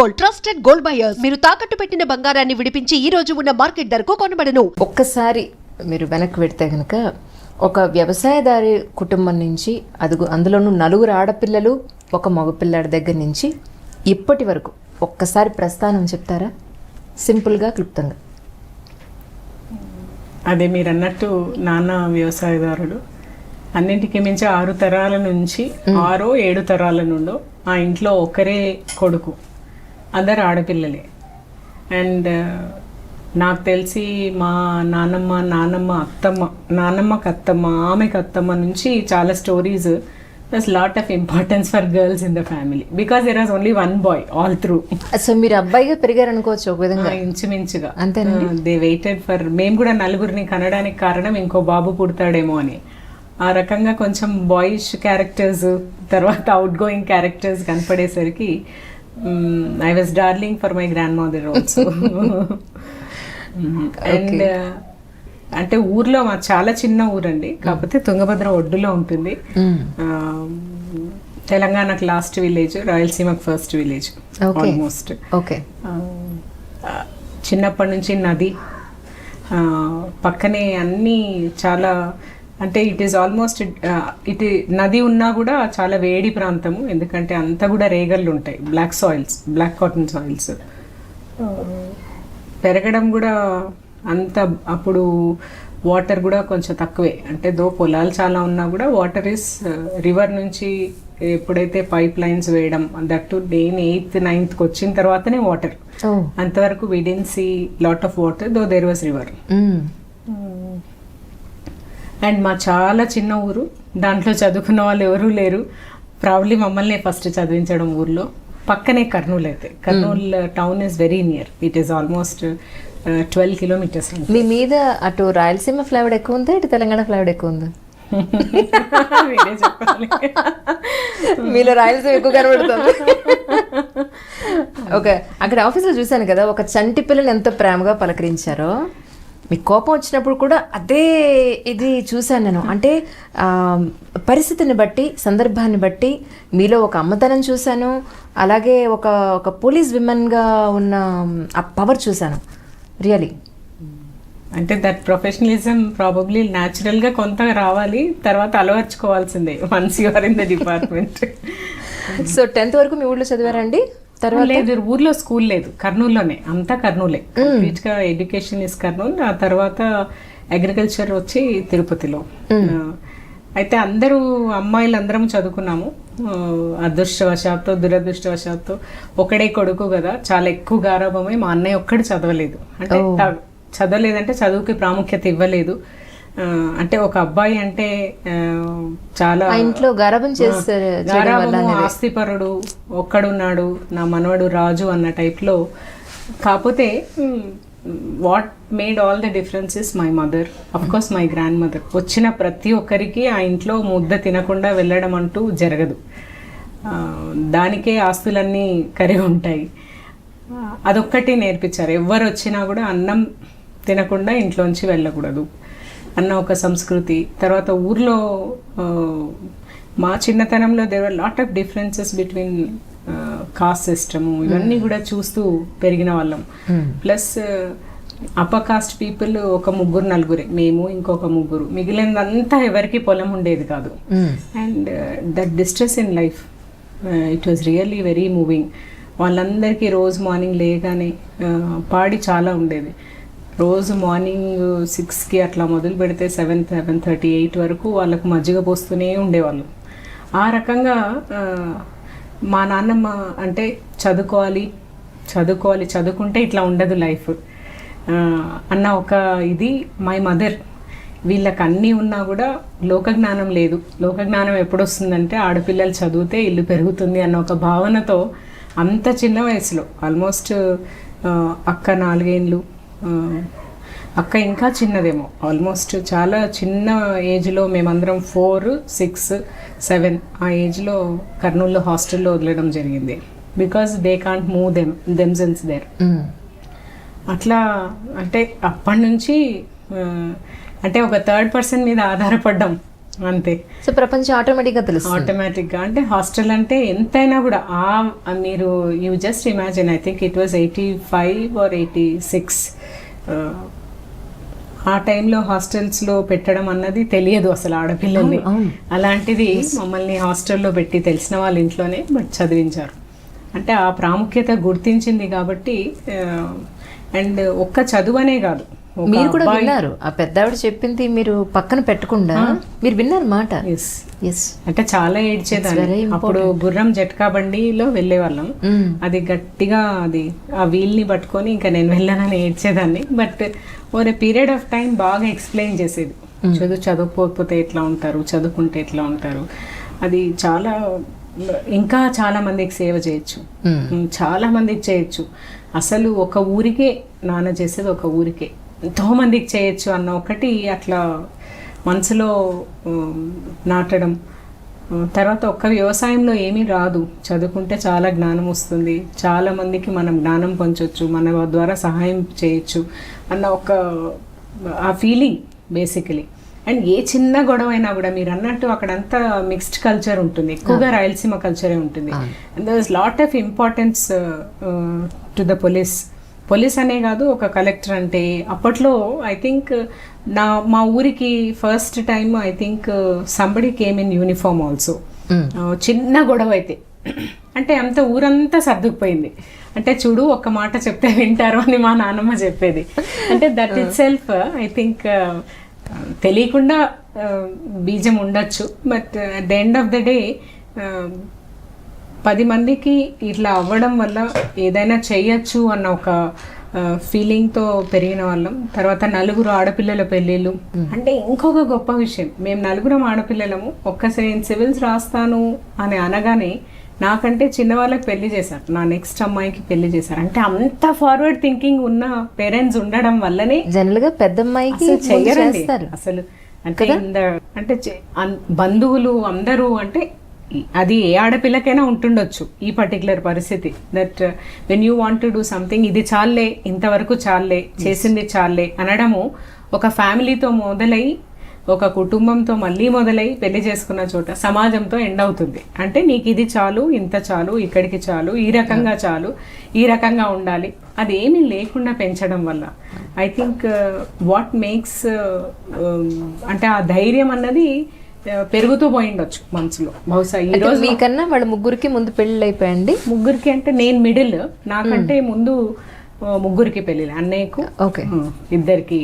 Gold, trusted gold buyers. మీరు తాకట్టు పెట్టిన బంగారాన్ని విడిపించి ఈ రోజు ఉన్న మార్కెట్ ధరకు కొనబడను. ఒక్కసారి మీరు వెనక్కి పెడితే కనుక ఒక వ్యవసాయదారి కుటుంబం నుంచి అందులోనూ 4 ఆడపిల్లలు ఒక మగపిల్లాడి దగ్గర నుంచి ఇప్పటి వరకు ఒక్కసారి ప్రస్థానం చెప్తారా, సింపుల్గా క్లుప్తంగా? అదే మీరు అన్నట్టు నాన్న వ్యవసాయదారుడు, అన్నింటికి మించి 6 తరాల నుంచి 6-7 తరాల నుండో ఆ ఇంట్లో ఒకరే కొడుకు, అందరు ఆడపిల్లలే. అండ్ నాకు తెలిసి మా నాన్నమ్మకి అత్తమ్మ, ఆమెకు అత్తమ్మ నుంచి చాలా stories. This lot of importance for girls in the family because there was only 1 boy all through. So మీరు అబ్బాయిగా పెరిగారు అనుకోవచ్చు ఒక విధంగా. ఇంచుమించుగా అంతేనండి. దే వెయిటెడ్ ఫర్, మేము కూడా 4 కనడానికి కారణం ఇంకో బాబు పుడతాడేమో అని. ఆ రకంగా కొంచెం బాయిష్ క్యారెక్టర్స్, తర్వాత అవుట్ గోయింగ్ క్యారెక్టర్స్ కనపడేసరికి I was darling for my grandmother also. And అంటే ఊర్లో మా చాలా చిన్న ఊరండి, కాకపోతే తుంగభద్ర ఒడ్డులో ఉంటుంది. తెలంగాణకు లాస్ట్ విలేజ్, రాయలసీమకు ఫస్ట్ విలేజ్ ఆల్మోస్ట్. చిన్నప్పటి నుంచి నది పక్కనే అన్నీ చాలా, అంటే ఇట్ ఈస్ ఆల్మోస్ట్ నది ఉన్నా కూడా చాలా వేడి ప్రాంతము, ఎందుకంటే అంతా కూడా రేగళ్ళు ఉంటాయి, బ్లాక్ కాటన్ సాయిల్స్. పెరగడం కూడా అంత, అప్పుడు వాటర్ కూడా కొంచెం తక్కువే, అంటే పొలాలు చాలా ఉన్నా కూడా వాటర్ ఇస్ రివర్ నుంచి ఎప్పుడైతే పైప్ లైన్స్ వేయడం, దట్ నేను 8th 9th వచ్చిన తర్వాతనే వాటర్. అంతవరకు we didn't see lot of water though there was river. And మా చాలా చిన్న ఊరు, దాంట్లో చదువుకున్న వాళ్ళు ఎవరూ లేరు. ప్రాబ్లీ మమ్మల్ని ఫస్ట్ చదివించడం ఊర్లో. పక్కనే కర్నూలు, అయితే Kurnool town is very near, it is almost 12 kilometers. మీ మీద అటు రాయలసీమ ఫ్లేవర్ ఎక్కువ ఉందా, ఇటు తెలంగాణ ఫ్లేవర్ ఎక్కువ ఉందా? మీలో రాయలసీమ ఎక్కువ కనబడుతుంది. ఓకే, అక్కడ ఆఫీస్లో చూశాను కదా, ఒక చంటి పిల్లని ఎంత ప్రేమగా పలకరించారో. మీకు కోపం వచ్చినప్పుడు కూడా అదే ఇది చూశాను నేను. అంటే పరిస్థితిని బట్టి, సందర్భాన్ని బట్టి మీలో ఒక అమ్మతనం చూశాను, అలాగే ఒక పోలీస్ విమెన్గా ఉన్న ఆ పవర్ చూశాను. రియలీ అంటే దట్ ప్రొఫెషనలిజం ప్రాబబ్లీ న్యాచురల్గా కొంత రావాలి, తర్వాత అలవర్చుకోవాల్సిందే once you are in the department. So 10th వరకు మీ ఊళ్ళో చదివారండి? తర్వాత లేదు, ఊర్లో స్కూల్ లేదు, కర్నూలులోనే, అంతా కర్నూలే. కంప్లీట్గా ఎడ్యుకేషన్ ఇస్ కర్నూలు. ఆ తర్వాత అగ్రికల్చర్ వచ్చి తిరుపతిలో. అయితే అందరూ అమ్మాయిలు అందరం చదువుకున్నాము. అదృష్టవశాత్తు దురదృష్టవశాత్తు ఒకడే కొడుకు కదా, చాలా ఎక్కువ గారాభమే. మా అన్నయ్య ఒక్కడు చదవలేదు, అంటే చదవలేదంటే చదువుకి ప్రాముఖ్యత ఇవ్వలేదు. అంటే ఒక అబ్బాయి అంటే చాలా ఇంట్లో గారాబం చేస్తారు, ఆస్తిపరుడు ఒక్కడున్నాడు, నా మనవడు రాజు అన్న టైప్లో. కాకపోతే what made all the difference is my mother, of course my grand mother. వచ్చిన ప్రతి ఒక్కరికి ఆ ఇంట్లో ముద్ద తినకుండా వెళ్ళడం అంటూ జరగదు, దానికే ఆస్తులన్నీ కరిగి ఉంటాయి. అదొక్కటి నేర్పించారు. ఎవరు వచ్చినా కూడా అన్నం తినకుండా ఇంట్లోంచి వెళ్ళకూడదు అన్న ఒక సంస్కృతి. తర్వాత ఊర్లో మా చిన్నతనంలో there were lot of differences between caste system, ఇవన్నీ కూడా చూస్తూ పెరిగిన వాళ్ళం. ప్లస్ అప్పర్ కాస్ట్ పీపుల్ ఒక 3-4, మేము ఇంకొక 3, మిగిలినంతా ఎవరికి పొలం ఉండేది కాదు. And that distress in life, it was really very moving. వాళ్ళందరికీ రోజు మార్నింగ్ లేగానే పాడి చాలా ఉండేది. రోజు మార్నింగ్ 6కి అట్లా మొదలు పెడితే 7:30-8 వరకు వాళ్ళకు మజ్జిగ పోస్తూనే ఉండేవాళ్ళు. ఆ రకంగా మా నాన్నమ్మ అంటే చదువుకుంటే ఇట్లా ఉండదు లైఫ్ అన్న ఒక ఇది. మై మదర్, వీళ్ళకి అన్నీ ఉన్నా కూడా లోకజ్ఞానం లేదు. లోకజ్ఞానం ఎప్పుడు వస్తుందంటే ఆడపిల్లలు చదివితే ఇల్లు పెరుగుతుంది అన్న ఒక భావనతో అంత చిన్న వయసులో, ఆల్మోస్ట్ అక్క 4 ఏళ్ళు, అక్క ఇంకా చిన్నదేమో, ఆల్మోస్ట్ చాలా చిన్న ఏజ్లో మేమందరం 4, 6, 7 ఆ ఏజ్లో కర్నూలులో హాస్టల్లో వదిలేయడం జరిగింది. Because they can't move themselves there. అట్లా అంటే అప్పటి నుంచి అంటే ఒక థర్డ్ పర్సన్ మీద ఆధారపడ్డాం అంతే. సో ప్రపంచం ఆటోమేటిక్గా తెలుస్తుంది. ఆటోమేటిక్గా అంటే హాస్టల్ అంటే ఎంతైనా కూడా మీరు you just imagine, I think it was 85 or 86. ఆ టైంలో హాస్టల్స్లో పెట్టడం అన్నది తెలియదు అసలు ఆడపిల్లల్ని. అలాంటిది మమ్మల్ని హాస్టల్లో పెట్టి తెలిసిన వాళ్ళ ఇంట్లోనే బట్ చదివించారు. అంటే ఆ ప్రాముఖ్యత గుర్తించింది కాబట్టి. అండ్ ఒక్క చదువనే కాదు, మీరు కూడా విన్నారు, ఆ పెద్దావిడ చెప్పింది మీరు పక్కన పెట్టకుండా మీరు విన్నారు మాట. ఎస్, అంటే చాలా ఏడ్చేదాన్ని. అప్పుడు గుర్రం జట్కా బండిలో వెళ్ళేవాళ్ళం. అది గట్టిగా అది ఆ వీల్ని పట్టుకొని ఇంకా నేను వెళ్ళానని ఏడ్చేదాన్ని. But over a period of time బాగా ఎక్స్ప్లెయిన్ చేసేది. చదువుకోకపోతే ఎట్లా ఉంటారు, చదువుకుంటే ఎట్లా ఉంటారు. అది చాలా ఇంకా చాలా మందికి సేవ చేయొచ్చు, చాలా మందికి చేయొచ్చు. అసలు ఒక ఊరికే నాన్న చేసేది ఒక ఊరికే ఎంతో మందికి చేయొచ్చు అన్న ఒకటి అట్లా మనసులో నాటడం. తర్వాత ఒక్క వ్యవసాయంలో ఏమీ రాదు, చదువుకుంటే చాలా జ్ఞానం వస్తుంది, చాలా మందికి మనం జ్ఞానం పంచవచ్చు, మన ద్వారా సహాయం చేయొచ్చు అన్న ఒక ఆ ఫీలింగ్ బేసికలీ. అండ్ ఏ చిన్న గొడవ అయినా కూడా మీరు అన్నట్టు అక్కడంతా మిక్స్డ్ కల్చర్ ఉంటుంది, ఎక్కువగా రాయలసీమ కల్చరే ఉంటుంది. And there is lot of importance to the police అనే కాదు, ఒక కలెక్టర్ అంటే. అప్పట్లో ఐ థింక్ మా ఊరికి first time I think somebody came in uniform also. చిన్న గొడవ అయితే అంటే అంత ఊరంతా సర్దుకుపోయింది. అంటే చూడు ఒక్క మాట చెప్తే వింటారు అని మా నాన్నమ్మ చెప్పేది. అంటే that it self I think తెలియకుండా బీజం ఉండొచ్చు. But at the end of the day 10 మందికి ఇట్లా అవ్వడం వల్ల ఏదైనా చెయ్యొచ్చు అన్న ఒక ఫీలింగ్తో పెరిగిన వాళ్ళం. తర్వాత 4 ఆడపిల్లల పెళ్ళిళ్ళు అంటే ఇంకొక గొప్ప విషయం. మేము 4 ఆడపిల్లలము. ఒక్కసారి సివిల్స్ రాస్తాను అని అనగానే నాకంటే చిన్నవాళ్ళకి పెళ్లి చేశారు, నా నెక్స్ట్ అమ్మాయికి పెళ్లి చేశారు. అంటే అంత ఫార్వర్డ్ థింకింగ్ ఉన్న పేరెంట్స్ ఉండడం వల్లనే జనరల్ గా పెద్ద అమ్మాయికి చెయ్యరండి అసలు. అంటే బంధువులు అందరూ అంటే అది ఏ ఆడపిల్లకైనా ఉంటుండొచ్చు ఈ పర్టికులర్ పరిస్థితి. That when you want to do something, ఇది చాలే, ఇంతవరకు చాలే, చేసింది చాలే అనడము ఒక ఫ్యామిలీతో మొదలై ఒక కుటుంబంతో మళ్ళీ మొదలై పెళ్లి చేసుకున్న చోట సమాజంతో ఎండ్ అవుతుంది. అంటే నీకు ఇది చాలు, ఇంత చాలు, ఇక్కడికి చాలు, ఈ రకంగా చాలు, ఈ రకంగా ఉండాలి, అది ఏమీ లేకుండా పెంచడం వల్ల ఐ థింక్ వాట్ మేక్స్ అంటే ఆ ధైర్యం అన్నది పెరుగుతూ పోయిండొచ్చు మనసులో. బహుశా ఈ రోజు మీకన్నా వాళ్ళ ముగ్గురికి ముందు పెళ్ళి అయిపోయండి. ముగ్గురికి అంటే నేను మిడిల్, నాకంటే ముందు ముగ్గురికి పెళ్ళిళ్ళు, అన్నయ్యకు ఇద్దరికి.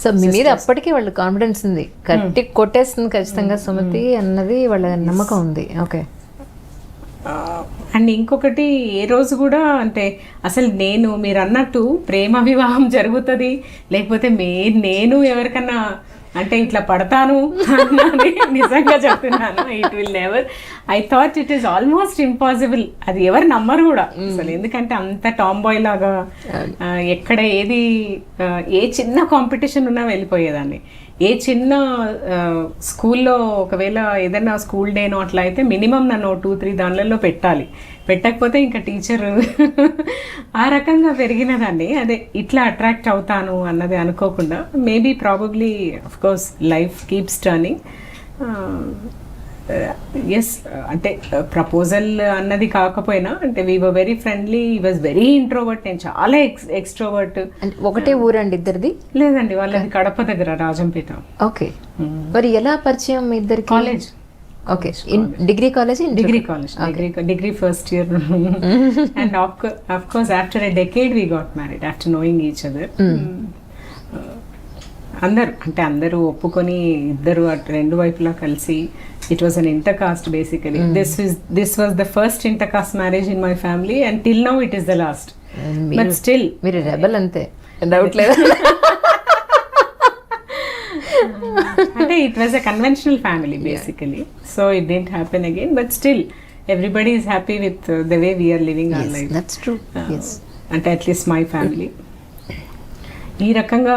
సో మీ మీద అప్పటికే వాళ్ళ కాన్ఫిడెన్స్ ఉంది, కట్టి కొట్టేస్తుంది ఖచ్చితంగా సుమతి అన్నది వాళ్ళ నమ్మకం ఉంది. ఓకే. అండ్ ఇంకొకటి ఏ రోజు కూడా అంటే అసలు మీరు అన్నట్టు ప్రేమ వివాహం జరుగుతుంది లేకపోతే నేను ఎవరికన్నా అంటే ఇట్లా పడతాను అన్నది నిజంగా చెప్తున్నాను. It will never. I thought it is almost impossible. అది ఎవరు నమ్మరు కూడా అసలు. ఎందుకంటే అంత టామ్ బాయ్ లాగా ఎక్కడ ఏ చిన్న కాంపిటీషన్ ఉన్నా వెళ్ళిపోయేదాన్ని. ఏ చిన్న స్కూల్లో ఒకవేళ ఏదైనా స్కూల్ డేనో అట్లా అయితే మినిమం నన్ను 2-3 దానిలలో పెట్టాలి, పెట్టకపోతే ఇంకా టీచర్ ఆ రకంగా పెరిగినదాన్ని. అదే ఇట్లా అట్రాక్ట్ అవుతాను అన్నది అనుకోకుండా. Maybe probably of course life keeps turning. Yes, అంటే ప్రపోజల్ అన్నది కాకపోయినా అంటే వీ వర్ వెరీ ఫ్రెండ్లీ, ఈ వాజ్ వెరీ ఇంట్రోవర్ట్, నేను చాలా ఎక్స్ట్రోవర్ట్. ఒకటే ఊరండి ఇద్దరిది? లేదండి, వాళ్ళది కడప దగ్గర రాజంపేట. ఓకే. మరి ఎలా పరిచయం మీ ఇద్దరికి? College. Okay. Degree college? Degree first year. And of course after a decade we got married after knowing each other. అందరూ ఒప్పుకొని ఇద్దరు అటు 2 వైపులా కలిసి. It was an intercaste basically. This was the first intercaste marriage in my family and till now it is the last. But still మీరు rebel అంతే, doubt లేదు. అంటే it was a conventional family basically, so it didn't happen again. But still everybody is happy with the way we are living our life. That's true. అంటే at least my family. ఈ రకంగా